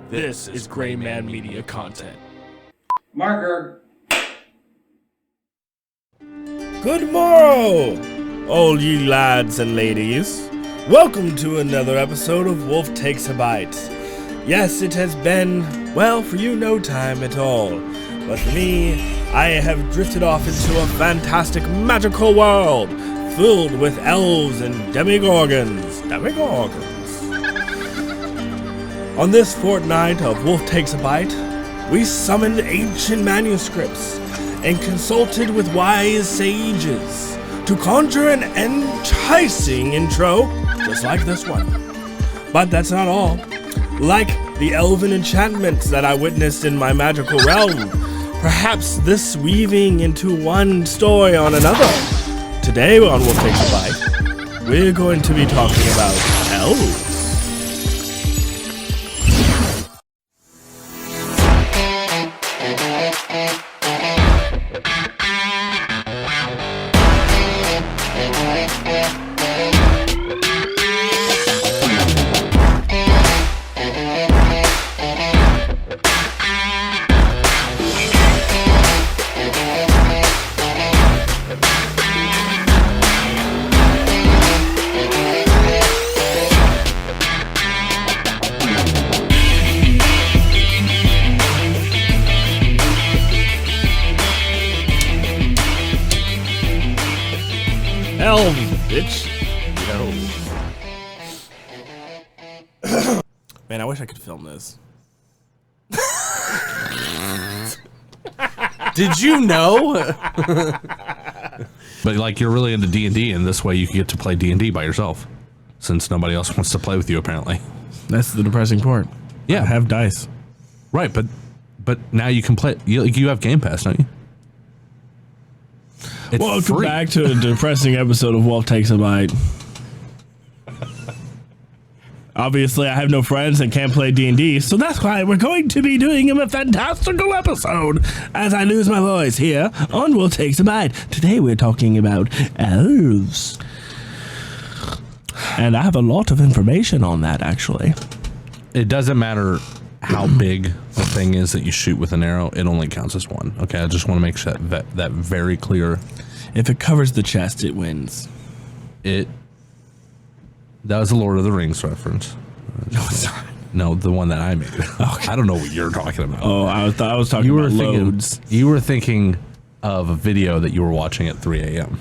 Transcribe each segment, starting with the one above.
This is Gray Man Media content. Marker. Good morrow, all ye lads and ladies. Welcome to another episode of Wolf Takes a Bite. Yes, it has been, well, for you no time at all. But for me, I have drifted off into a fantastic magical world filled with elves and demigorgons. On this fortnight of Wolf Takes a Bite, we summoned ancient manuscripts and consulted with wise sages to conjure an enticing intro, just like this one. But that's not all. Like the elven enchantments that I witnessed in my magical realm, perhaps this weaving into one story on another. Today on Wolf Takes a Bite, we're going to be talking about elves. Elves, bitch. Yo. Man, I wish I could film this. Did you know? But like, you're really into D&D, and this way you can get to play D&D by yourself, since nobody else wants to play with you, apparently. That's the depressing part. Yeah. I have dice. Right, but now you can play. You have Game Pass, don't you? It's Welcome free. back to a depressing episode of Wolf Takes a Bite. Obviously, I have no friends and can't play D&D, so that's why we're going to be doing a fantastical episode as I lose my voice here on Wolf Takes a Bite. Today we're talking about elves. And I have a lot of information on that, actually. It doesn't matter how big the thing is that you shoot with an arrow, it only counts as one. Okay, I just want to make sure that very clear. If it covers the chest, it wins. That was a Lord of the Rings reference. No, it's not. No, the one that I made. Okay. I don't know what you're talking about. Oh, I was talking about loads. You were thinking of a video that you were watching at 3 a.m.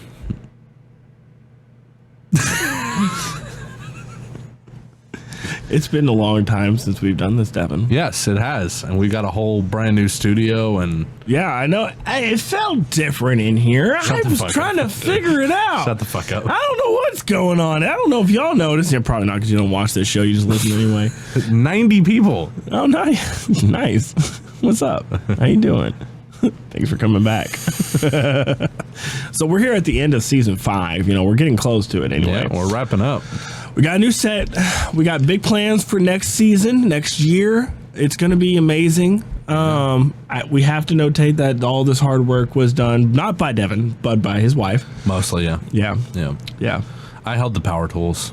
It's been a long time since we've done this, Devin. Yes, it has. And we got a whole brand new studio and... Yeah, I know. It felt different in here. I was trying to figure it out. Shut the fuck up. I don't know what's going on. I don't know if y'all noticed. Yeah, probably not because you don't watch this show. You just listen anyway. 90 people. Oh, nice. Nice. What's up? How you doing? Thanks for coming back. So we're here at the end of season 5. You know, we're getting close to it anyway. Yeah, we're wrapping up. We got a new set. We got big plans for next season, next year. It's going to be amazing. We have to notate that all this hard work was done, not by Devin, but by his wife. Mostly, yeah. Yeah. I held the power tools.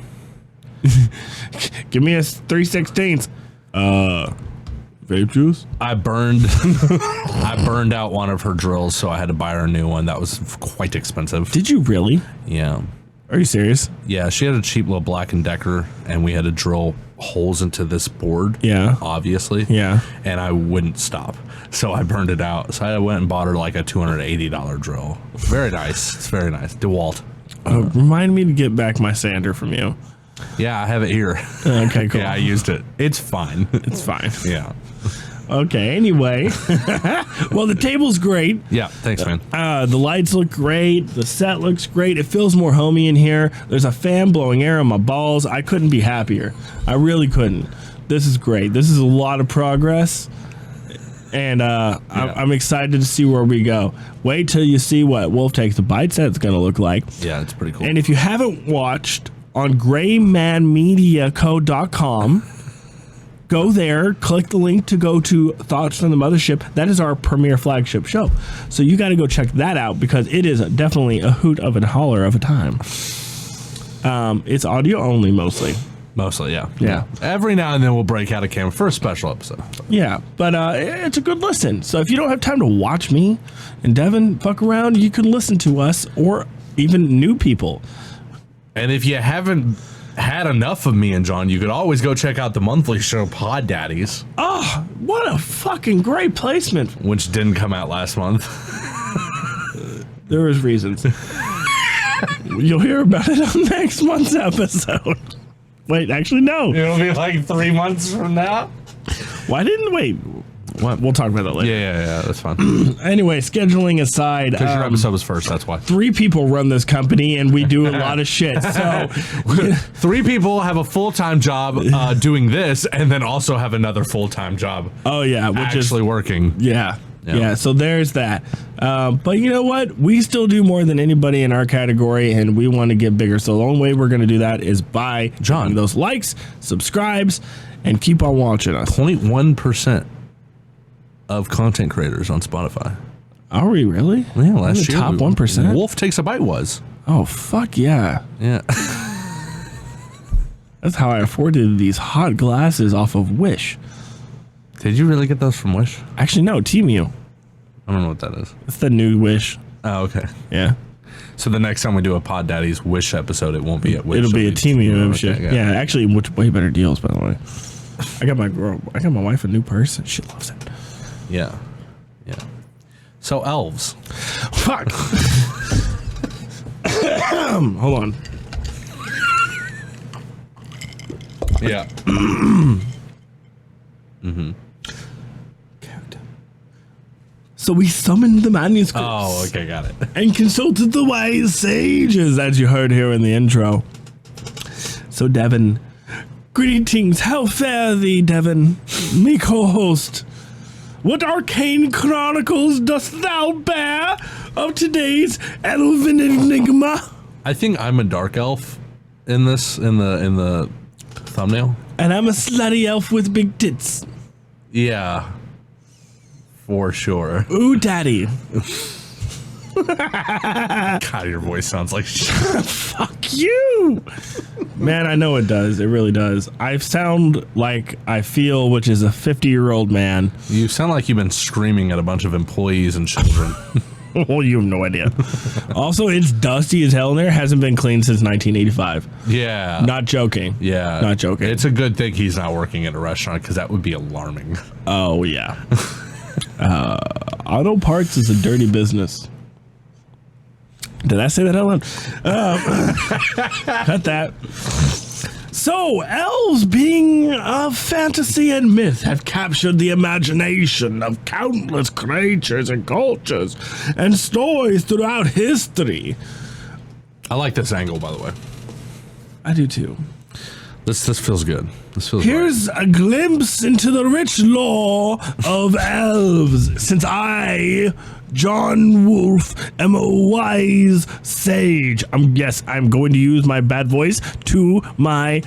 Give me a 3/16. Vape juice? I burned out one of her drills, so I had to buy her a new one. That was quite expensive. Did you really? Yeah. Are you serious? Yeah, she had a cheap little Black & Decker, and we had to drill holes into this board. Yeah. Obviously. Yeah. And I wouldn't stop, so I burned it out. So I went and bought her like a $280 drill. Very nice. It's very nice. DeWalt. Remind me to get back my sander from you. Yeah, I have it here. Okay, cool. Yeah, I used it. It's fine. It's fine. Yeah. Okay, anyway. Well, the table's great. Yeah, thanks, man. The lights look great. The set looks great. It feels more homey in here. There's a fan blowing air on my balls. I couldn't be happier. I really couldn't. This is great. This is a lot of progress. And I'm excited to see where we go. Wait till you see what Wolf Takes a Bite set's going to look like. Yeah, it's pretty cool. And if you haven't watched on graymanmediaco.com, go there, click the link to go to Thoughts from the Mothership. That is our premier flagship show. So you got to go check that out because it is definitely a hoot of a holler of a time. It's audio only mostly. Mostly, yeah. Yeah. Every now and then we'll break out a camera for a special episode. Yeah, but it's a good listen. So if you don't have time to watch me and Devin fuck around, you can listen to us or even new people. And if you haven't had enough of me and John, you could always go check out the monthly show Pod Daddies. Oh, what a fucking great placement. Which didn't come out last month. There is reasons. You'll hear about it on next month's episode. Wait, actually, no. It'll be like 3 months from now. Why didn't wait? What? We'll talk about that later. Yeah, that's fine. Anyway, scheduling aside, Because your episode was first, that's why. 3 people run this company, and we do a lot of shit. So 3 people have a full-time job doing this, and then also have another full-time job. Oh yeah, which actually is working. Yeah. So there's that. But you know what? We still do more than anybody in our category, and we want to get bigger. So the only way we're going to do that is by John those likes, subscribes, and keep on watching us. 0.1% of content creators on Spotify. Are we really? Yeah, last year. Top 1%. Wolf Takes a Bite was. Oh fuck yeah! Yeah. That's how I afforded these hot glasses off of Wish. Did you really get those from Wish? Actually, no, Temu. I don't know what that is. It's the new Wish. Oh, okay. Yeah. So the next time we do a Pod Daddy's Wish episode, it won't be at Wish. It'll be a Temu shit. Okay, yeah, actually, way better deals, by the way. I got my wife a new purse, and she loves it. Yeah. So Elves. Fuck. Hold on. Yeah. So we summoned the manuscripts. Oh, okay, got it. And consulted the wise sages, as you heard here in the intro. So Devin, greetings, how fare thee, Devin, me co-host? What arcane chronicles dost thou bear of today's elven enigma? I think I'm a dark elf in this, in the thumbnail. And I'm a slutty elf with big tits. Yeah. For sure. Ooh, daddy. God, your voice sounds like shit. Fuck you. Man, I know it does. It really does. I sound like I feel, which is a 50-year-old man. You sound like you've been screaming at a bunch of employees and children. Well, you have no idea. Also, it's dusty as hell in there. Hasn't been cleaned since 1985. Yeah. Not joking. Yeah. Not joking. It's a good thing he's not working at a restaurant, because that would be alarming. Oh, yeah. Auto parts is a dirty business. Did I say that out loud? Cut that. So, elves, being of fantasy and myth, have captured the imagination of countless creatures and cultures and stories throughout history. I like this angle, by the way. I do too. This feels good. This feels Here's a glimpse into the rich lore of elves, since I, John Wolf, am a wise sage. I'm going to use my bad voice to my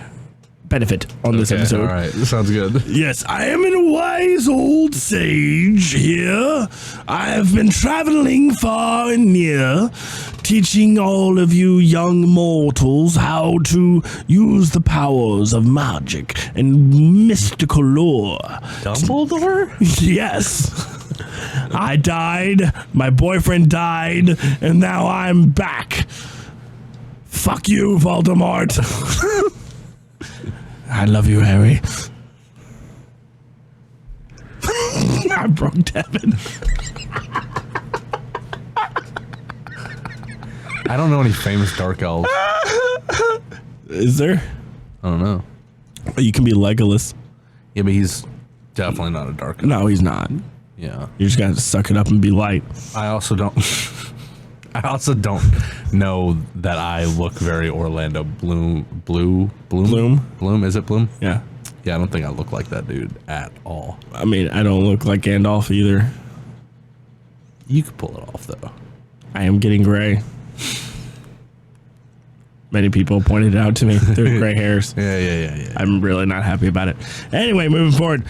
benefit on this episode. All right, this sounds good. Yes, I am a wise old sage here. I have been traveling far and near, teaching all of you young mortals how to use the powers of magic and mystical lore. Dumbledore? Yes. I died, my boyfriend died, and now I'm back. Fuck you, Voldemort. I love you, Harry. I broke Devin. I don't know any famous dark elves. Is there? I don't know. You can be Legolas. Yeah, but he's definitely not a dark elf. No, he's not. Yeah. You just gotta suck it up and be light. I also don't know that I look very Orlando Bloom. Bloom, is it Bloom? Yeah. Yeah, I don't think I look like that dude at all. I mean, I don't look like Gandalf either. You could pull it off, though. I am getting gray. Many people pointed it out to me. There's gray hairs. Yeah. I'm really not happy about it. Anyway, moving forward.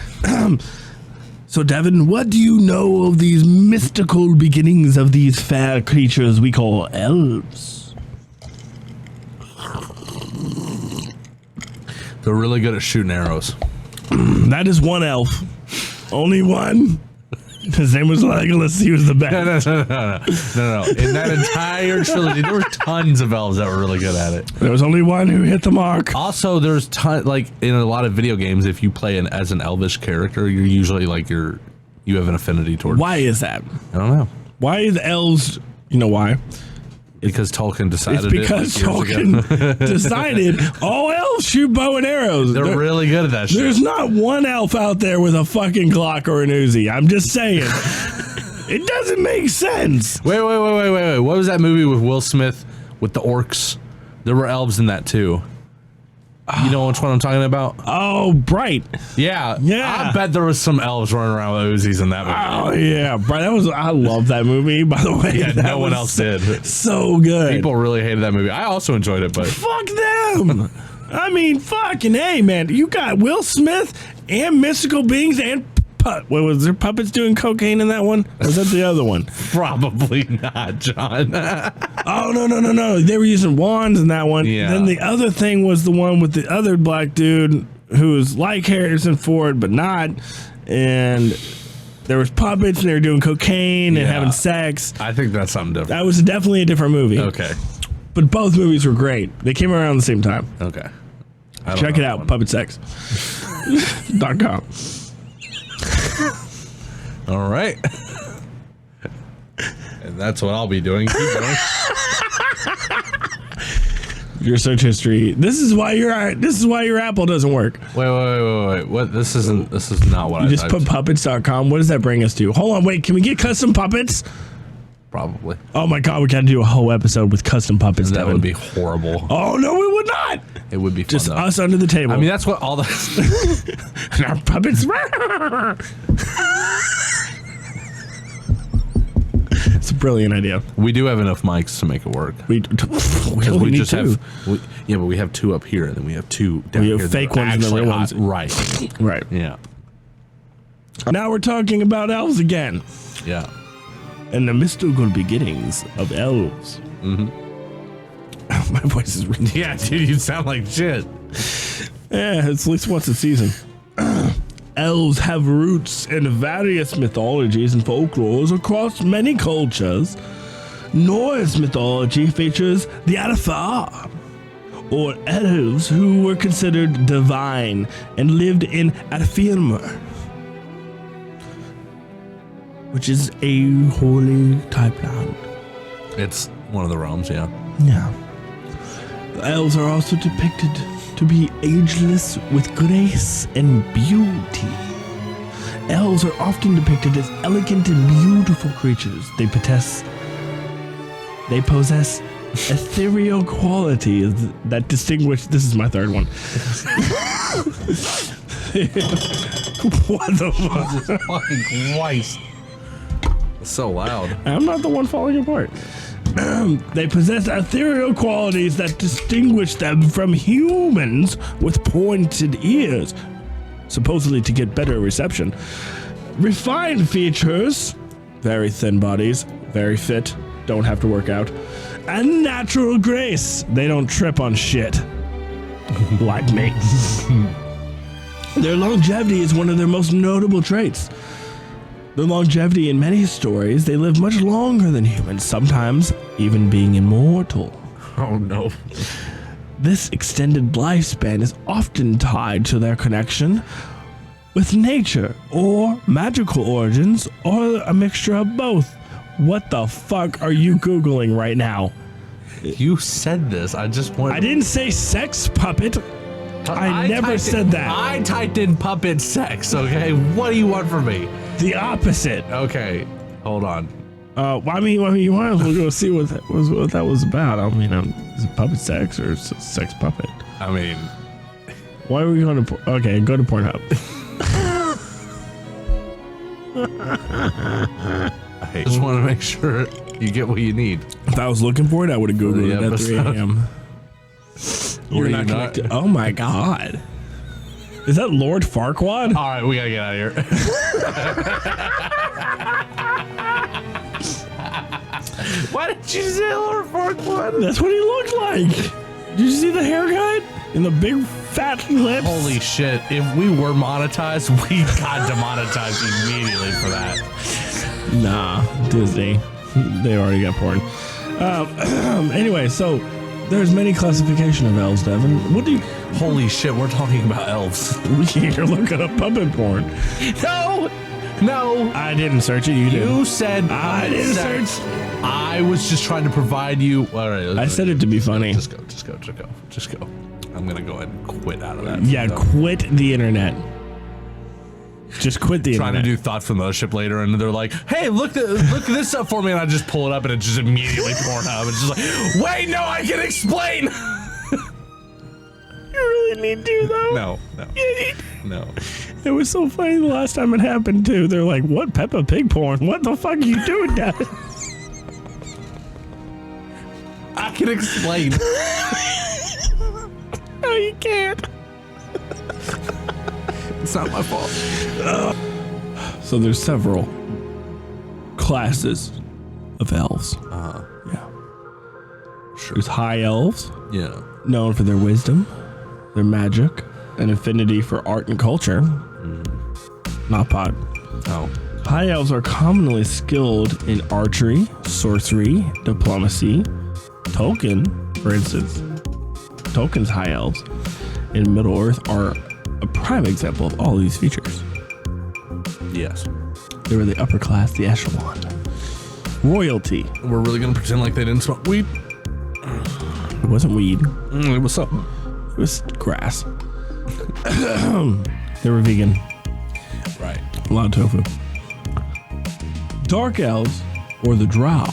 So, Devin, what do you know of these mystical beginnings of these fair creatures we call elves? They're really good at shooting arrows. That is one elf. Only one. His name was Legolas. He was the best. No. In that entire trilogy, there were tons of elves that were really good at it. There was only one who hit the mark. Also, there's like in a lot of video games, if you play as an elvish character, you're usually like you have an affinity toward. Why is that? I don't know. Why is elves? You know why? Because Tolkien decided It's because Tolkien decided all elves shoot bow and arrows. They're really good at that shit. There's not one elf out there with a fucking Glock or an Uzi. I'm just saying. It doesn't make sense. Wait. What was that movie with Will Smith with the orcs? There were elves in that too. You know which one I'm talking about? Oh, Bright. Yeah. Yeah. I bet there was some elves running around with Uzis in that movie. Oh, yeah. Bright. I love that movie, by the way. Yeah, That no one was else did. So good. People really hated that movie. I also enjoyed it, but Fuck them. I mean, fucking hey, man. You got Will Smith and mystical beings and what was there puppets doing cocaine in that one? Or was that the other one? probably not, John. Oh, no. They were using wands in that one. Yeah. Then the other thing was the one with the other black dude who was like Harrison Ford, but not. And there was puppets and they were doing cocaine and having sex. I think that's something different. That was definitely a different movie. Okay. But both movies were great. They came around the same time. Okay. Check it out, puppetsex.com. All right. And that's what I'll be doing. Keep going. Your search history. This is why your Apple doesn't work. Wait. What? This is not what You I just put typed. puppets.com. What does that bring us to? Hold on, wait. Can we get custom puppets? Probably. Oh my god, we got to do a whole episode with custom puppets. That Devin. would be horrible. Oh no, we would not. It would be fun, Just though. us under the table. I mean, that's what all the and our puppets. It's a brilliant idea. we do have enough mics to make it work. We We need just two. have, but we have two up here, and then we have two down We have here. fake that are ones and the actually real hot. ones. Right. Right. Yeah. Now we're talking about elves again. Yeah. And the mystical beginnings of elves. Mm-hmm. My voice is ridiculous. Yeah, dude, you sound like shit. Yeah, it's at least once a season. Elves have roots in various mythologies and folklores across many cultures. Norse mythology features the Alfar, or elves who were considered divine and lived in Alfheim, which is a holy type land. It's one of the realms, yeah. Yeah. The elves are also depicted to be ageless with grace and beauty. Elves are often depicted as elegant and beautiful creatures. They possess ethereal qualities that distinguish. This is my third one. What the fuck? Jesus fucking Christ. It's so loud. I'm not the one falling apart. They possess ethereal qualities that distinguish them from humans with pointed ears, supposedly to get better reception. Refined features, very thin bodies, very fit, don't have to work out, and natural grace. They don't trip on shit. Like me. Their longevity is one of their most notable traits. The longevity in many stories, they live much longer than humans, sometimes even being immortal. Oh, no. This extended lifespan is often tied to their connection with nature or magical origins or a mixture of both. What the fuck are you Googling right now? You said this. I just wanted. I didn't say sex puppet. I never typed said that. I typed in puppet sex, okay? What do you want from me? The opposite. Okay, hold on. I mean, you might as well go see what that was about. I mean, is it puppet sex or is it sex puppet? I mean, Why are we going to? Okay, go to Pornhub. I just want to make sure you get what you need. If I was looking for it, I would have Googled it at 3 a.m. You're Were you not not? connected. Oh my god. Is that Lord Farquaad? All right, we gotta get out of here. Why did you say Lord Farquaad? That's what he looked like. Did you see the haircut? and the big fat lips. Holy shit. If we were monetized, we got demonetized immediately for that. Nah, Disney. They already got porn. Anyway, so there's many classification of elves, Devin. What do you... Holy shit, we're talking about elves. You're looking up puppet porn. No. I didn't search it. You did. You said I didn't search. I was just trying to provide you. All right, I said it to be funny. Just go. I'm going to go ahead and quit out of that. Yeah, quit the internet. Just quit the Trying internet. to do Thoughts from the Mothership later, and they're like, hey, look this up for me, and I just pull it up, and it just immediately Pornhub. It's just like, wait, no, I can explain. You really need to, though. No. It was so funny the last time it happened, too. They're like, what, Peppa Pig porn? What the fuck are you doing, Dad? I can explain. No, you can't. It's not my fault. So there's several classes of elves. Yeah. Sure. There's high elves, Yeah. known for their wisdom, their magic, and affinity for art and culture. Not pot. Oh. High elves are commonly skilled in archery, sorcery, diplomacy. Tolkien, for instance, Tolkien's high elves in Middle-earth are a prime example of all these features. Yes. They were the upper class, the echelon. Royalty. We're really going to pretend like they didn't smoke weed? It wasn't weed. What's up? It was grass. They were vegan. Right. A lot of tofu. Dark elves, or the drow.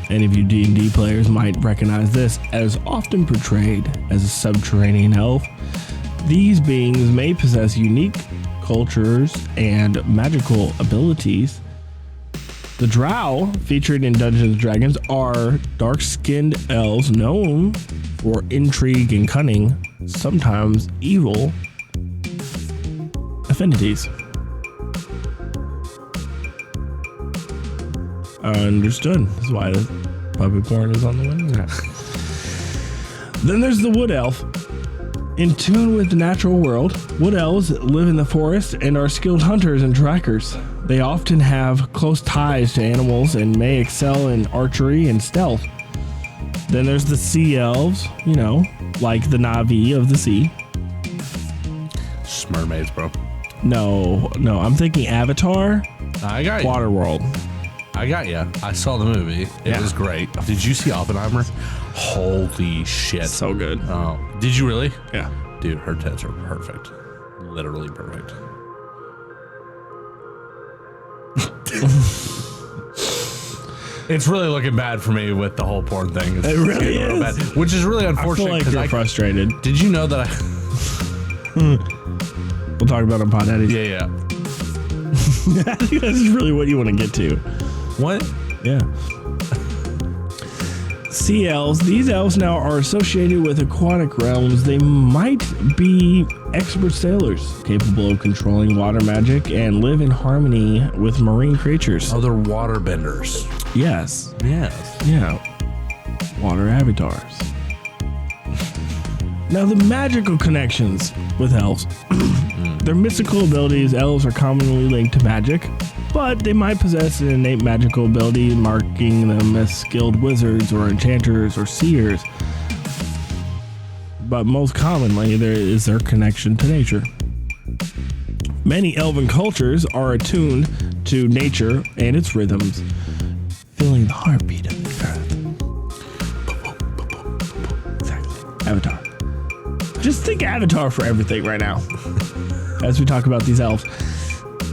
Any of you D&D players might recognize this as often portrayed as a subterranean elf. These beings may possess unique cultures and magical abilities. The drow, featured in Dungeons & Dragons, are dark-skinned elves known for intrigue and cunning, sometimes evil affinities. Understood. That's why the puppet porn is on the window. Then there's the wood elf. In tune with the natural world, wood elves live in the forest and are skilled hunters and trackers. They often have close ties to animals and may excel in archery and stealth. Then there's the sea elves, like the Na'vi of the sea. Just mermaids, bro. No, I'm thinking Avatar, I got you. Waterworld. I got you. I saw the movie. It was great. Did you see Oppenheimer? Holy shit. So good. Oh, did you really? Yeah. Dude, her tits are perfect. Literally perfect. It's really looking bad for me with the whole porn thing. It's It really getting a little is. bad, which is really unfortunate. I feel like you're frustrated. Did you know that We'll talk about it on Pod Daddies. Yeah. I think this is really what you want to get to. What? Yeah. Sea elves. These elves now are associated with aquatic realms. They might be expert sailors, capable of controlling water magic and live in harmony with marine creatures. Oh, they're water benders. Yes. Yes. Yeah. Water avatars. Now, the magical connections with elves. Their mystical abilities, elves are commonly linked to magic, but they might possess an innate magical ability, marking them as skilled wizards or enchanters or seers. But most commonly, there is their connection to nature. Many elven cultures are attuned to nature and its rhythms, feeling the heartbeat of the earth. Exactly. Avatar. Just think Avatar for everything right now. As we talk about these elves,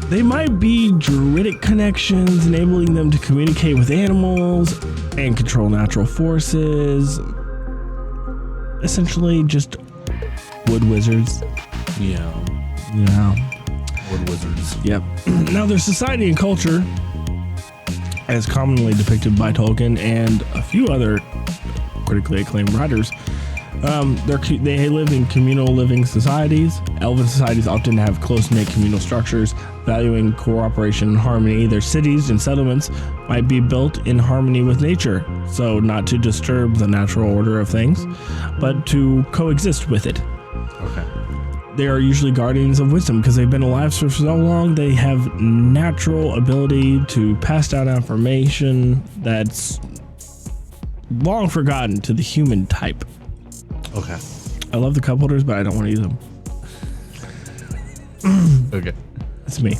they might be druidic connections, enabling them to communicate with animals and control natural forces. Essentially, just wood wizards. Yeah. Wood wizards. Yep. Now, their society and culture, as commonly depicted by Tolkien and a few other critically acclaimed writers, They live in communal living societies. Elven societies often have close-knit communal structures, valuing cooperation and harmony. Their cities and settlements might be built in harmony with nature, so not to disturb the natural order of things, but to coexist with it. Okay. They are usually guardians of wisdom because they've been alive for so long. They have natural ability to pass down information that's long forgotten to the human type. Okay. I love the cup holders, but I don't want to use them. Okay. That's me.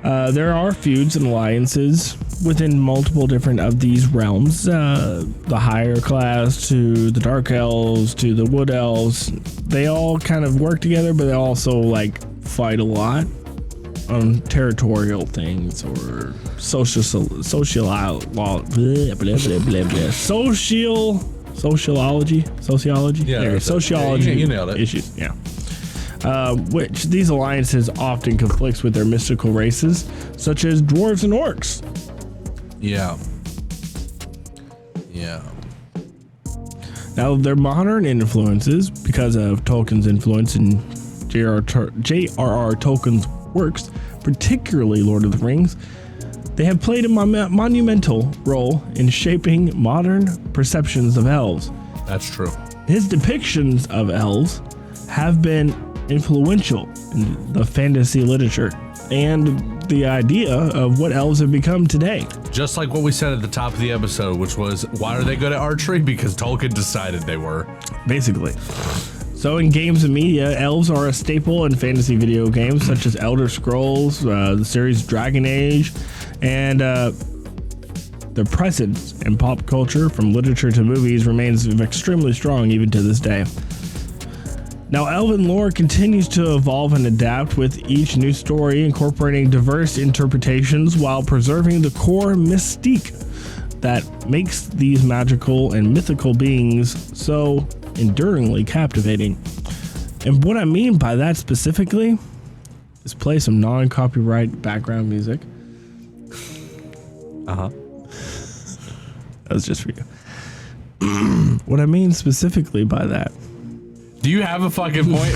There are feuds and alliances within multiple different of these realms. The higher class to the dark elves to the wood elves. They all kind of work together, but they also like fight a lot on territorial things or sociology. Yeah, there, sociology. You nailed it. Issues. Yeah. Which these alliances often conflicts with their mystical races, such as dwarves and orcs. Yeah. Yeah. Now, their modern influences, because of Tolkien's influence in J.R.R. Tolkien's works, particularly Lord of the Rings, they have played a monumental role in shaping modern perceptions of elves. That's true. His depictions of elves have been influential in the fantasy literature and the idea of what elves have become today. Just like what we said at the top of the episode, which was, why are they good at archery? Because Tolkien decided they were. Basically. So in games and media, elves are a staple in fantasy video games such as Elder Scrolls, the series Dragon Age, and their presence in pop culture, from literature to movies, remains extremely strong even to this day. Now, elven lore continues to evolve and adapt with each new story, incorporating diverse interpretations while preserving the core mystique that makes these magical and mythical beings so enduringly captivating. And what I mean by that specifically is play some non-copyright background music. Uh-huh. That was just for you. What I mean specifically by that. Do you have a fucking point?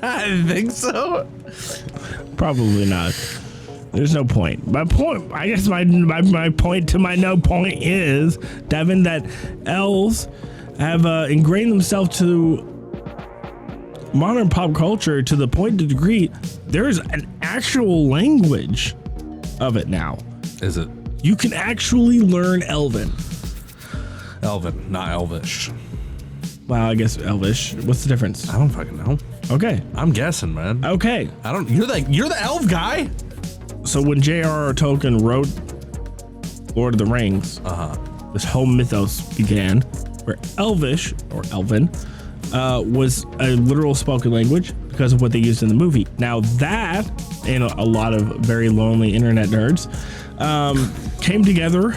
I think so. Probably not. There's no point. My point, I guess my point to my no point is, Devin, that elves have ingrained themselves to modern pop culture to the point to degree there's an actual language of it now. Is it? You can actually learn Elven. Elven, not Elvish. Wow, I guess Elvish. What's the difference? I don't fucking know. Okay. I'm guessing, man. Okay. I don't. You're the elf guy. So when J.R.R. Tolkien wrote Lord of the Rings, this whole mythos began, where Elvish or Elven was a literal spoken language because of what they used in the movie. Now that and a lot of very lonely internet nerds came together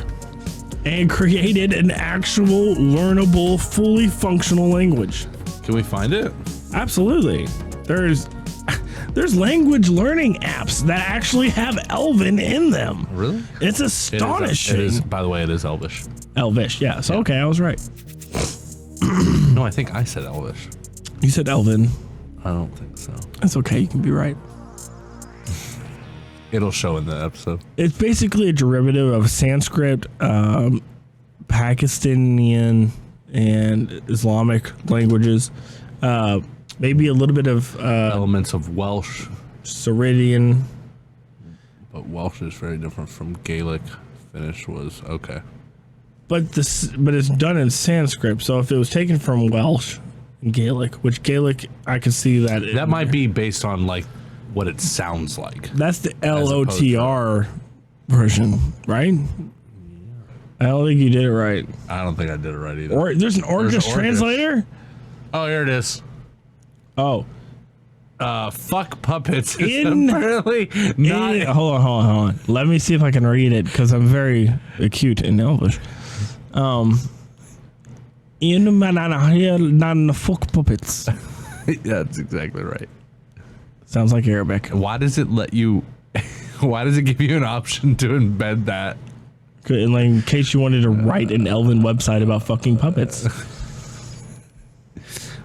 and created an actual learnable, fully functional language. Can we find it? Absolutely. There's language learning apps that actually have Elven in them. Really? It's astonishing. It is, by the way, it is Elvish. Elvish, yeah. So, okay, I was right. No, I think I said Elvish. You said Elven. I don't think so. That's okay. You can be right. It'll show in the episode. It's basically a derivative of Sanskrit, Pakistani, and Islamic languages. Maybe a little bit of Elements of Welsh. Ceridian. But Welsh is very different from Gaelic. Finnish was okay. But it's done in Sanskrit. So if it was taken from Welsh and Gaelic, which Gaelic, I could see that. That might be based on like what it sounds like. That's the LOTR version, right? I don't think you did it right. I don't think I did it right either. Or there's an Orcish translator? Oh, here it is. Oh. Fuck puppets. Apparently not. Hold on. Let me see if I can read it because I'm very acute in Elvish. Fuck puppets. That's exactly right. Sounds like Arabic. Why does it let you? Why does it give you an option to embed that? In case you wanted to write an Elven website about fucking puppets.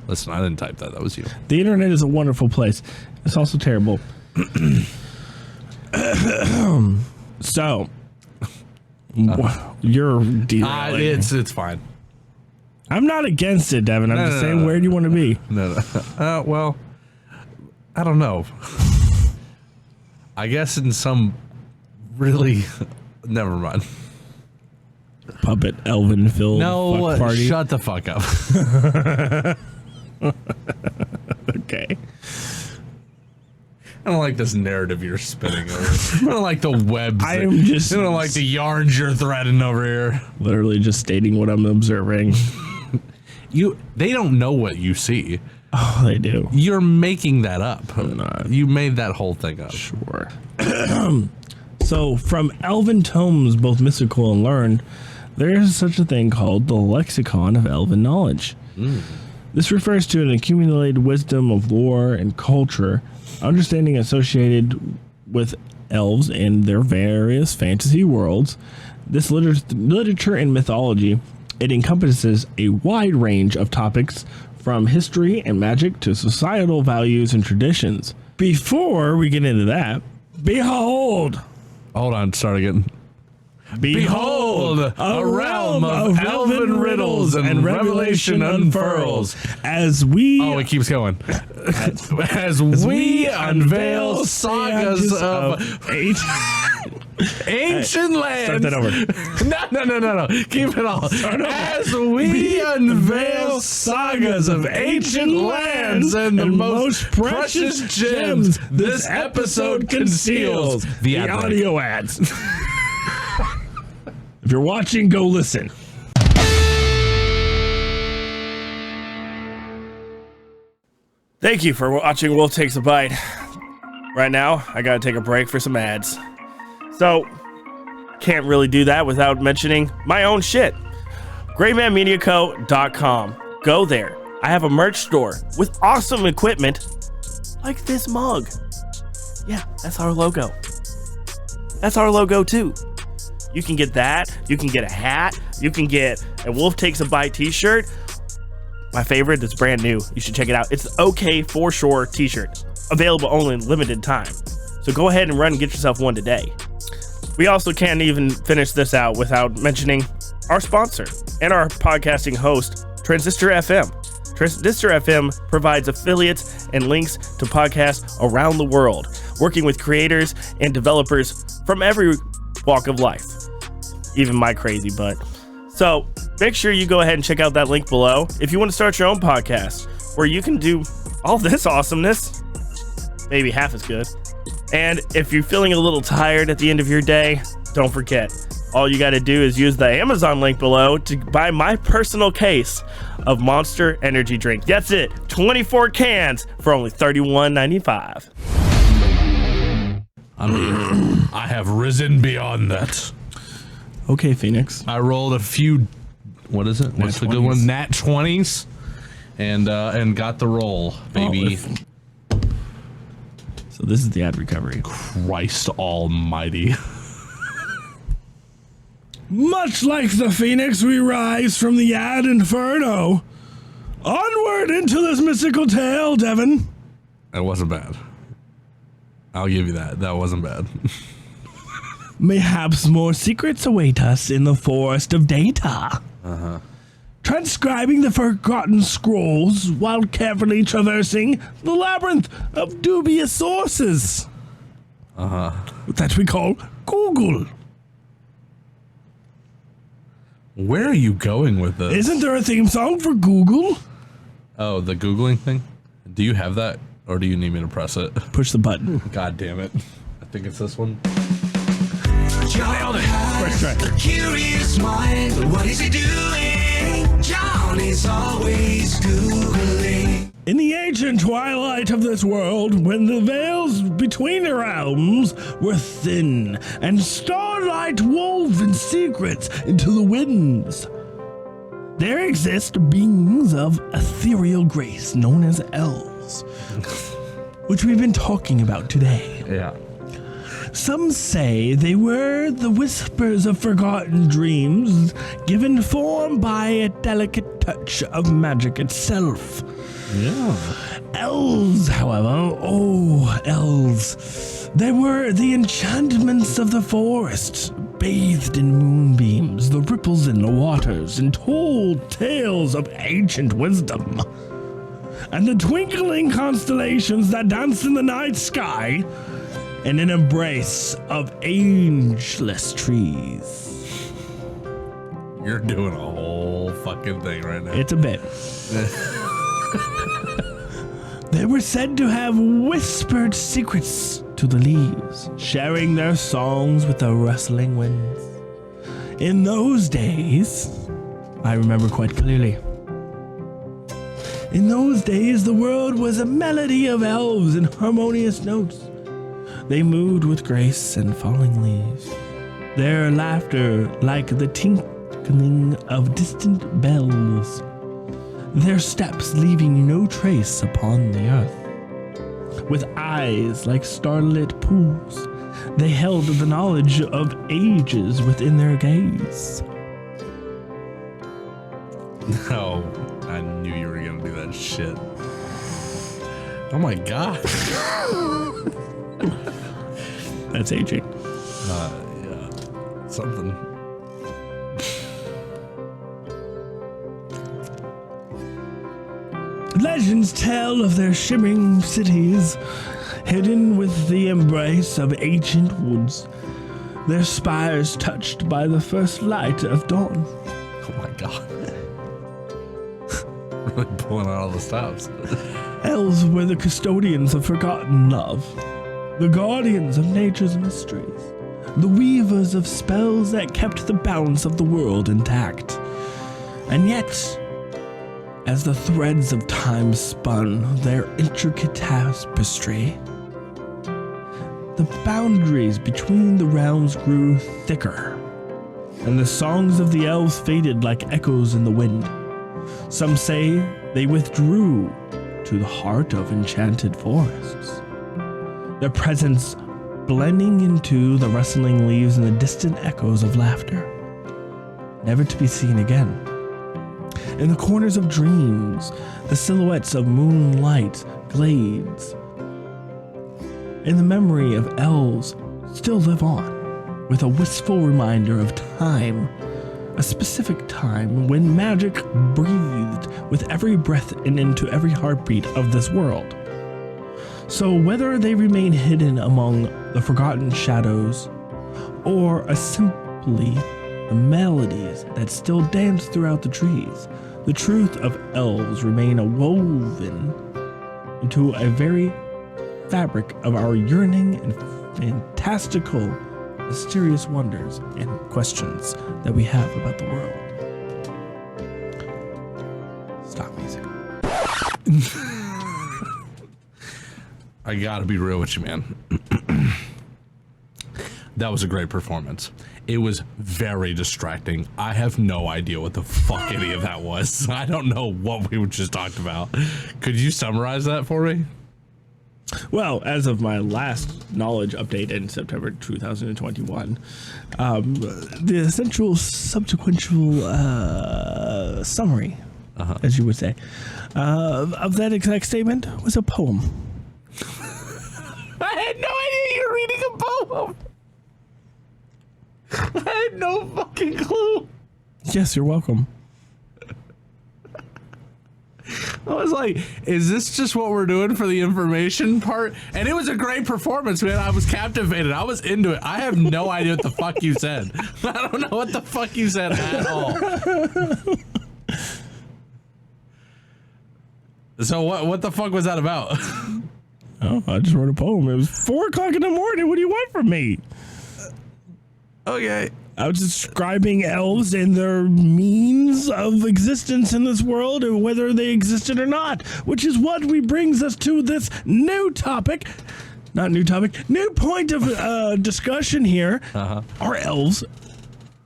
Listen, I didn't type that. That was you. The internet is a wonderful place. It's also terrible. So, you're derailing. It's fine. I'm not against it, Devin. I'm just saying, where do you want to be? No. Well, I don't know. I guess in some really... Never mind. Puppet Elven-filled fuck party. Shut the fuck up. Okay. I don't like this narrative you're spinning over. I don't like the webs. I don't like the yarns you're threading over here. Literally just stating what I'm observing. They don't know what you see. Oh, they do. You're making that up. I'm not. You made that whole thing up. Sure. So, from Elven tomes, both mystical and learned, there is such a thing called the Lexicon of Elven Knowledge. This refers to an accumulated wisdom of lore and culture, understanding associated with elves and their various fantasy worlds. This literature and mythology, it encompasses a wide range of topics from history and magic to societal values and traditions. Before we get into that, behold! Hold on, start again. Behold, a realm of elven riddles and revelation unfurls. As we... Oh, it keeps going. As we unveil sagas of ancient lands. Start that over. No. Keep it all. As we unveil sagas of ancient lands and the most precious gems this episode conceals. The audio ads. If you're watching, go listen. Thank you for watching Wolf Takes a Bite. Right now, I gotta take a break for some ads. So, can't really do that without mentioning my own shit. GraymanMediaCo.com. Go there. I have a merch store with awesome equipment like this mug. Yeah, that's our logo. That's our logo too. You can get that. You can get a hat. You can get a Wolf Takes a Bite t-shirt. My favorite that's brand new. You should check it out. It's the OK For Sure t-shirt. Available only in limited time. So go ahead and run and get yourself one today. We also can't even finish this out without mentioning our sponsor and our podcasting host, Transistor FM. Transistor FM provides affiliates and links to podcasts around the world, working with creators and developers from every walk of life. Even my crazy butt. So make sure you go ahead and check out that link below if you want to start your own podcast where you can do all this awesomeness, maybe half as good. And if you're feeling a little tired at the end of your day, don't forget, all you got to do is use the Amazon link below to buy my personal case of Monster Energy Drink. That's it, 24 cans for only $31.95. I have risen beyond that. Okay, Phoenix. I rolled a few. What is it? What's the good one? Nat 20s, and got the roll, baby. So this is the ad recovery. Christ Almighty. Much like the Phoenix, we rise from the ad inferno. Onward into this mystical tale, Devin. That wasn't bad. I'll give you that. That wasn't bad. Mayhaps more secrets await us in the forest of data. Transcribing the forgotten scrolls while carefully traversing the labyrinth of dubious sources. That we call Google. Where are you going with this? Isn't there a theme song for Google? Oh, the Googling thing? Do you have that, or do you need me to press it? Push the button. God damn it. I think it's this one. Nailed it. First try. The curious mind, what is he doing? John is always Googling. In the ancient twilight of this world, when the veils between the realms were thin, and starlight wove in secrets into the winds, there exist beings of ethereal grace known as elves, which we've been talking about today. Yeah. Some say they were the whispers of forgotten dreams, given form by a delicate touch of magic itself. Yeah. Elves, however, elves. They were the enchantments of the forest, bathed in moonbeams, the ripples in the waters, and told tales of ancient wisdom. And the twinkling constellations that dance in the night sky, in an embrace of ageless trees. You're doing a whole fucking thing right now. It's a bit. They were said to have whispered secrets to the leaves, sharing their songs with the rustling winds. In those days, I remember quite clearly. In those days, the world was a melody of elves and harmonious notes. They moved with grace and falling leaves, their laughter like the tinkling of distant bells, their steps leaving no trace upon the earth. With eyes like starlit pools, they held the knowledge of ages within their gaze. No, I knew you were gonna do that shit. Oh my god. That's aging. Yeah. Something. Legends tell of their shimmering cities, hidden with the embrace of ancient woods, their spires touched by the first light of dawn. Oh my god. Really pulling out all the stops. Elves were the custodians of forgotten love, the guardians of nature's mysteries, the weavers of spells that kept the balance of the world intact. And yet, as the threads of time spun their intricate tapestry, the boundaries between the realms grew thicker, and the songs of the elves faded like echoes in the wind. Some say they withdrew to the heart of enchanted forests, their presence blending into the rustling leaves and the distant echoes of laughter, never to be seen again. In the corners of dreams, the silhouettes of moonlight glades in the memory of elves still live on, with a wistful reminder of time, a specific time when magic breathed with every breath and into every heartbeat of this world. So whether they remain hidden among the forgotten shadows, or simply the melodies that still dance throughout the trees, the truth of elves remain woven into a very fabric of our yearning and fantastical, mysterious wonders and questions that we have about the world. Stop music. I gotta be real with you, man. That was a great performance. It was very distracting. I have no idea what the fuck any of that was. I don't know what we just talked about. Could you summarize that for me? Well, as of my last knowledge update in September 2021, the essential subsequential summary, as you would say, of that exact statement was a poem. I had no idea you were reading a poem. I had no fucking clue. Yes, you're welcome. I was like, is this just what we're doing for the information part? And it was a great performance, man. I was captivated. I was into it. I have no idea what the fuck you said. I don't know what the fuck you said at all. So what the fuck was that about? Oh, I just wrote a poem. It was 4 o'clock in the morning. What do you want from me? Okay. I was describing elves and their means of existence in this world and whether they existed or not, which is what brings us to this new topic. Not new topic, new point of discussion here. Are elves,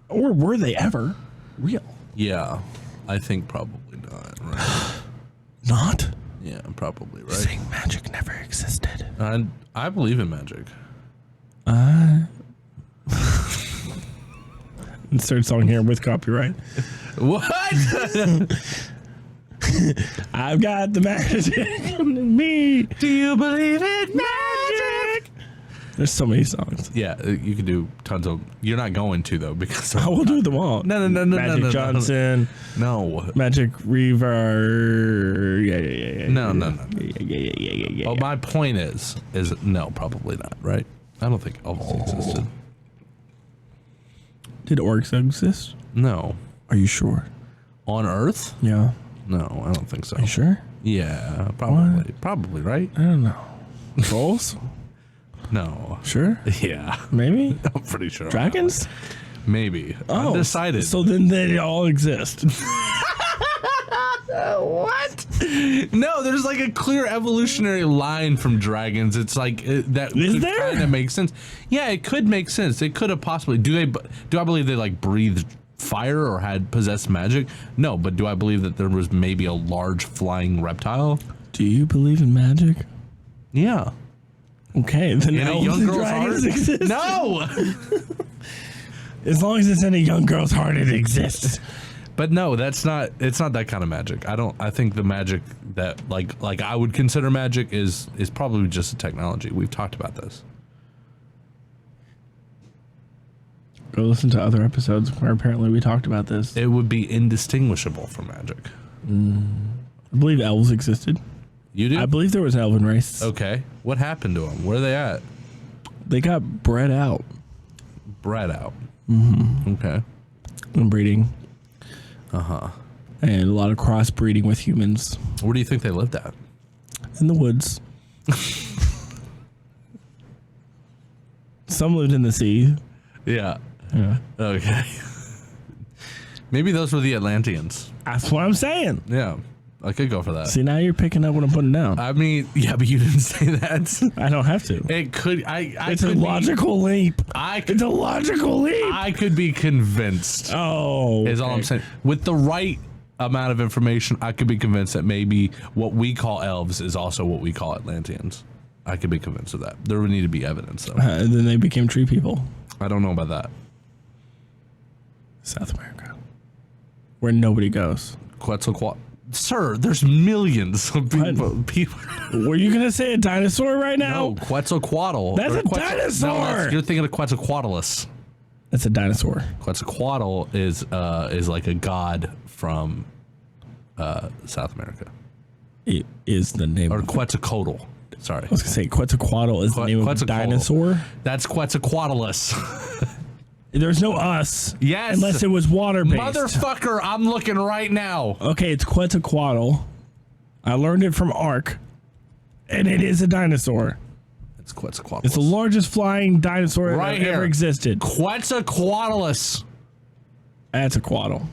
or were they ever, real? Yeah, I think probably not, right? Not? Yeah, probably, right? Saying magic never existed. I believe in magic. Insert song here with copyright. What? I've got the magic in me. Do you believe in magic? There's so many songs. Yeah, you can do tons of. You're not going to though because I will do them all. No. Magic Johnson. No. Magic Reaver. Yeah. No. Yeah. Well, my point is no, probably not. Right? I don't think elves existed. Did orcs exist? No. Are you sure? On Earth? Yeah. No, I don't think so. Are you sure? Yeah, probably. What? Probably, right? I don't know. Trolls? No. Sure. Yeah, Maybe. I'm pretty sure. Dragons? Maybe. Oh, Undecided. So then they all exist. What? No, there's like a clear evolutionary line from dragons. It's like that Is there? kind of makes sense. Yeah, it could make sense. It could have possibly. Do I believe they like breathed fire or had possessed magic? No, but do I believe that there was maybe a large flying reptile? Do you believe in magic? Yeah. Okay, then In a elves young and girl's dragons heart? exist. No. As long as it's in a young girl's heart, it exists. But no, that's not. It's not that kind of magic. I think the magic that like I would consider magic is probably just a technology. We've talked about this. Go listen to other episodes where apparently we talked about this. It would be indistinguishable from magic. I believe elves existed. You do? I believe there was an elven race. Okay. What happened to them? Where are they at? They got bred out Bred out. Okay. and breeding. Uh-huh. And a lot of crossbreeding with humans Where do you think they lived at? in the woods. Some lived in the sea. Yeah. Yeah. Okay. Maybe those were the Atlanteans. That's what I'm saying. Yeah. I could go for that. See, now you're picking up what I'm putting down. I mean, yeah, but you didn't say that. I don't have to. It could. It's a logical leap. It's a logical leap. I could be convinced. Oh. Is all I'm saying. With the right amount of information, I could be convinced that maybe what we call elves is also what we call Atlanteans. I could be convinced of that. There would need to be evidence, though. And then they became tree people. I don't know about that. South America. Where nobody goes. Quetzalcoatl. Sir, there's millions of people. Were you going to say a dinosaur right now? No, Quetzalcoatl. That's Or a dinosaur! No, you're thinking of Quetzalcoatlus. That's a dinosaur. Quetzalcoatl is like a god from South America. It is the name Or of Quetzalcoatl. Sorry. I was going to say Quetzalcoatl is the name of a Quetzalcoatl. dinosaur. That's Quetzalcoatlus. There's no us. Yes. Unless it was water-based. Motherfucker, I'm looking right now. Okay, it's Quetzalcoatl. I learned it from Ark. And it is a dinosaur. It's Quetzalcoatlus. It's the largest flying dinosaur Right that here. ever existed. Quetzalcoatlus. That's a quaddle.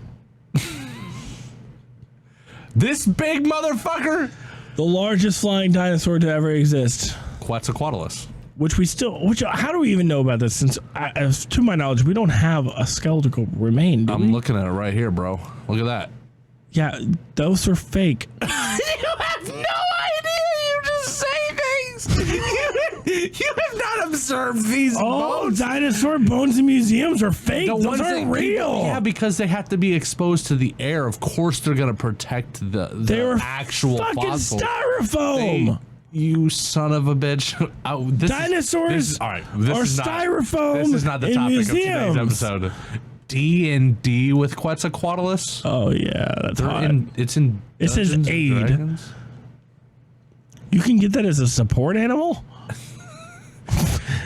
This big motherfucker. The largest flying dinosaur to ever exist. Quetzalcoatlus. How do we even know about this? Since, to my knowledge, we don't have a skeletal remain. I'm looking at it right here, bro. Look at that. Yeah, those are fake. You have no idea. You just say things. You have not observed these bones. Dinosaur bones in museums are fake. The Those ones aren't that real. Yeah, because they have to be exposed to the air. Of course, they're going to protect They were the actual fucking fossil. styrofoam. You son of a bitch. Dinosaurs all right, this are is not, styrofoam This is not the in topic museums. of today's episode. D&D with Quetzalcoatlus. Oh yeah, that's hot. It's in. It says Dungeons and aid. Dragons? You can get that as a support animal?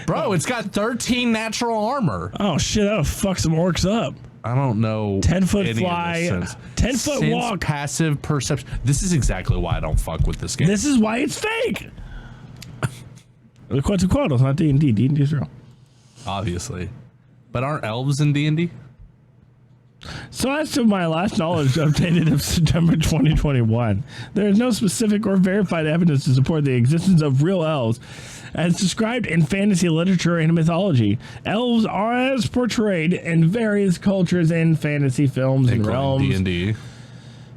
Bro, it's got 13 natural armor. Oh shit, that'll fuck some orcs up. I don't know. 10-foot any of fly, this sense. 10-foot Sense, walk. Passive perception. This is exactly why I don't fuck with this game. This is why it's fake. The Quetzalcoatl's not D&D. D&D's real. Obviously. But aren't elves in D&D? So as to my last knowledge updated of September 2021, there is no specific or verified evidence to support the existence of real elves as described in fantasy literature and mythology. Elves are as portrayed in various cultures in fantasy films and realms. Including D&D.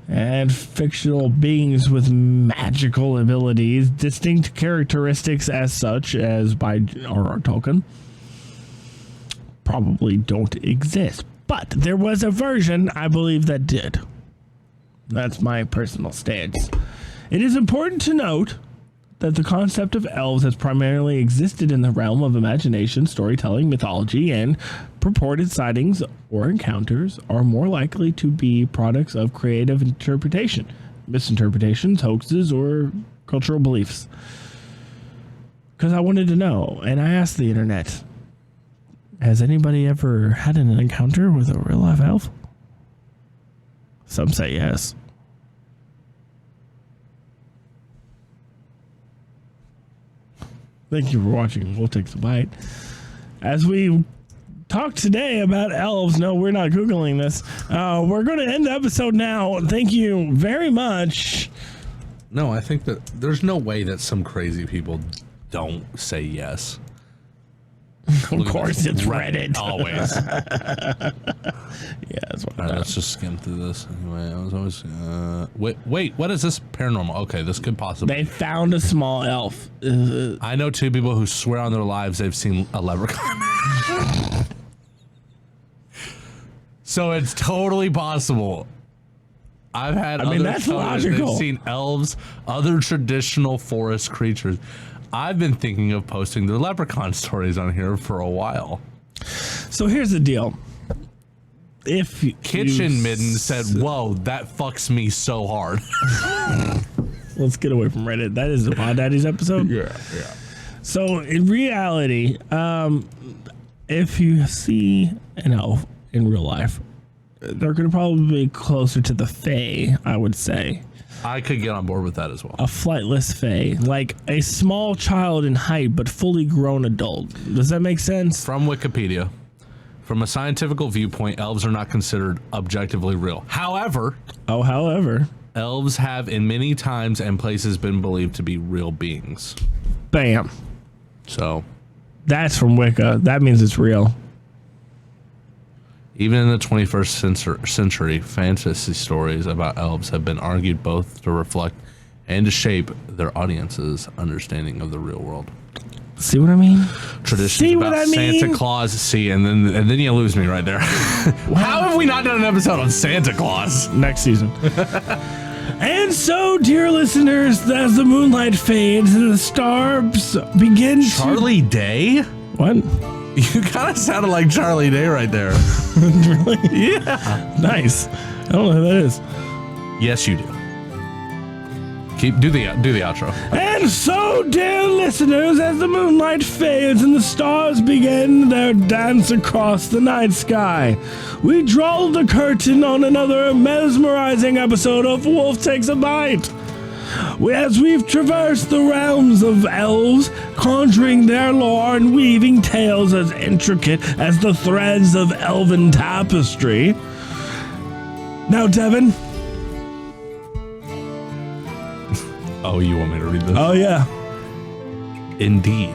And fictional beings with magical abilities, distinct characteristics as such as by R.R. Tolkien, probably don't exist. But there was a version, I believe, that did. That's my personal stance. It is important to note that the concept of elves has primarily existed in the realm of imagination, storytelling, mythology, and purported sightings or encounters are more likely to be products of creative interpretation, misinterpretations, hoaxes, or cultural beliefs. Because I wanted to know, and I asked the internet, has anybody ever had an encounter with a real life elf? Some say yes. Thank you for watching Wolf Takes a Bite. As we talk today about elves, no, we're not Googling this. We're going to end the episode now. Thank you very much. No, I think that there's no way that some crazy people don't say yes. Of course, it's Reddit. Always. Yeah, that's what. All right, let's just skim through this. Anyway, I was always. Wait, what is this paranormal? Okay, this could possibly. They found a small elf. I know 2 people who swear on their lives they've seen a leprechaun. So it's totally possible. I've had. I mean, that's logical. They've seen elves, other traditional forest creatures. I've been thinking of posting their leprechaun stories on here for a while. So here's the deal. If Kitchen Midden said, "Whoa, that fucks me so hard." Let's get away from Reddit. That is the Pod Daddies episode. Yeah. So in reality, if you see an elf in real life, they're going to probably be closer to the Fae, I would say. I could get on board with that as well. A flightless Fae, like a small child in height, but fully grown adult. Does that make sense? From Wikipedia, from a scientific viewpoint, elves are not considered objectively real. However, elves have in many times and places been believed to be real beings. Bam. So that's from Wicca. That means it's real. Even in the 21st century, fantasy stories about elves have been argued both to reflect and to shape their audience's understanding of the real world. See what I mean? Traditions about Santa Claus. See, and then you lose me right there. How have we not done an episode on Santa Claus? Next season. And so, dear listeners, as the moonlight fades and the stars begin Charlie Day? What? You kind of sounded like Charlie Day right there. Really? Yeah. Nice. I don't know who that is. Yes, you do. Do the outro. And so, dear listeners, as the moonlight fades and the stars begin their dance across the night sky, we draw the curtain on another mesmerizing episode of Wolf Takes a Bite. As we've traversed the realms of elves, conjuring their lore and weaving tales as intricate as the threads of elven tapestry. Now, Devin. Oh, you want me to read this? Oh, yeah. Indeed.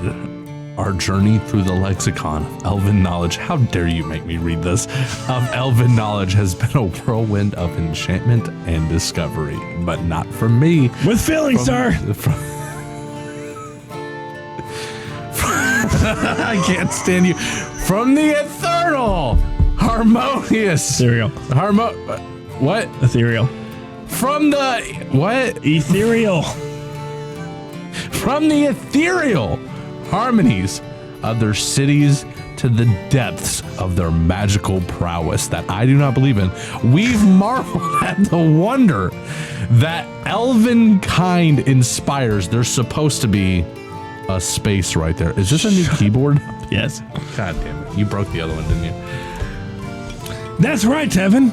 Our journey through the lexicon of elven knowledge, how dare you make me read this, of elven knowledge has been a whirlwind of enchantment and discovery, but not from me. With feelings, sir. I can't stand you. From the eternal, harmonious. Ethereal. What? Ethereal. From the, what? Ethereal. From the ethereal harmonies of their cities to the depths of their magical prowess that I do not believe in, we've marveled at the wonder that elven kind inspires. There's supposed to be a space right there. Is this a new keyboard? Yes. God damn it. You broke the other one, didn't you? That's right, Tevin.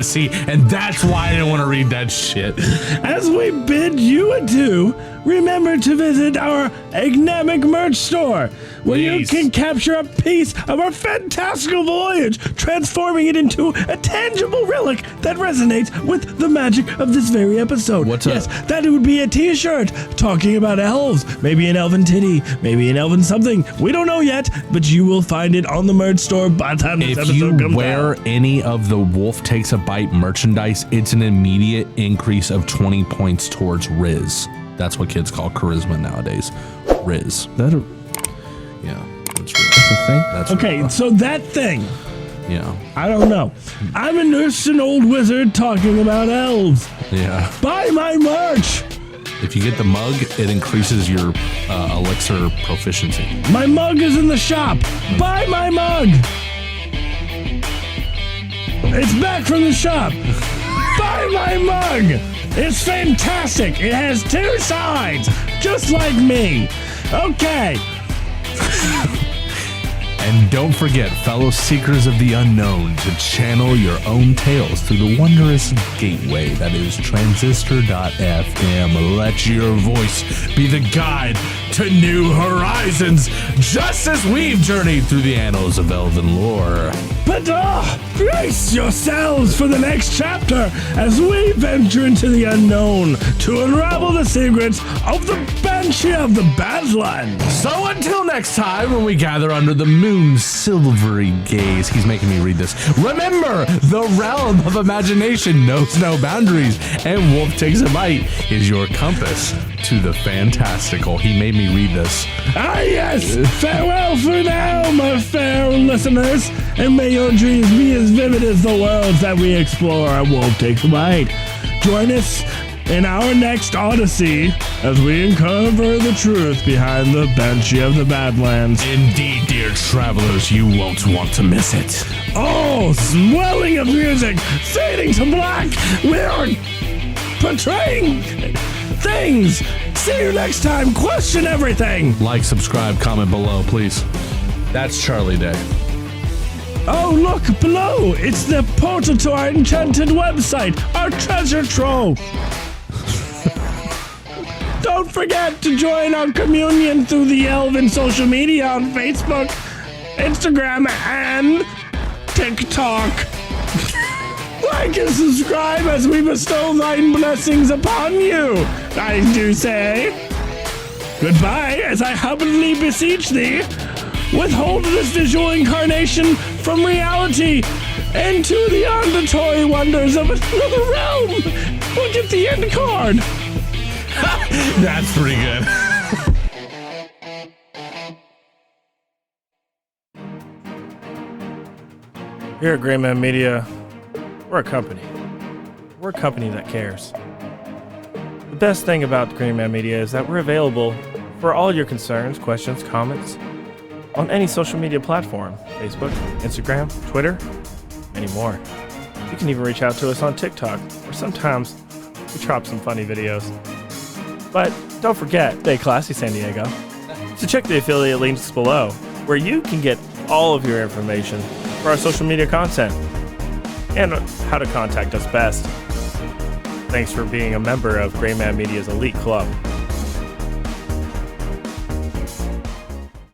See, and that's why I didn't want to read that shit. As we bid you adieu, remember to visit our Agnamic merch store, where you can capture a piece of our fantastical voyage, transforming it into a tangible relic that resonates with the magic of this very episode. That it would be a t-shirt talking about elves, maybe an elven titty, maybe an elven something. We don't know yet, but you will find it on the merch store by the time this episode comes out. If you wear any of the Wolf Takes a Bite merchandise, it's an immediate increase of 20 points towards Riz. That's what kids call charisma nowadays. Riz. Yeah, that's real. That's a thing? That's okay, real. So that thing I don't know. I'm just an old wizard talking about elves. Yeah. Buy my merch. If you get the mug, it increases your elixir proficiency. My mug is in the shop. Buy my mug. It's back from the shop. Buy my mug. It's fantastic. It has 2 sides, just like me. Okay. And don't forget, fellow seekers of the unknown, to channel your own tales through the wondrous gateway that is Transistor.fm. Let your voice be the guide to new horizons, just as we've journeyed through the annals of elven lore. But brace yourselves for the next chapter as we venture into the unknown to unravel the secrets of the Banshee of the Badlands. So until next time, when we gather under the moon's silvery gaze, he's making me read this. Remember, the realm of imagination knows no boundaries, and Wolf Takes a Bite is your compass to the fantastical. He made me read this. Ah, yes. Farewell for now, my fair listeners, and may your dreams be as vivid as the worlds that we explore at Wolf Takes a Bite. Join us in our next Odyssey as we uncover the truth behind the Banshee of the Badlands. Indeed, dear travelers, you won't want to miss it. Oh, swelling of music, fading to black. We are portraying things. See you next time. Question everything. Like, subscribe, comment below, please. That's Charlie Day. Oh, look below. It's the portal to our enchanted website, our treasure trove. Don't forget to join our communion through the Elven social media on Facebook, Instagram, and TikTok. Like and subscribe as we bestow thine blessings upon you, I do say. Goodbye, as I humbly beseech thee, withhold this visual incarnation from reality into the auditory wonders of another realm. We'll get the end card. That's pretty good. Here at Gray Man Media, we're a company. We're a company that cares. The best thing about Gray Man Media is that we're available for all your concerns, questions, comments on any social media platform: Facebook, Instagram, Twitter, many more. You can even reach out to us on TikTok, or sometimes we drop some funny videos. But don't forget, stay classy, San Diego. So check the affiliate links below, where you can get all of your information for our social media content and how to contact us best. Thanks for being a member of Gray Man Media's elite club.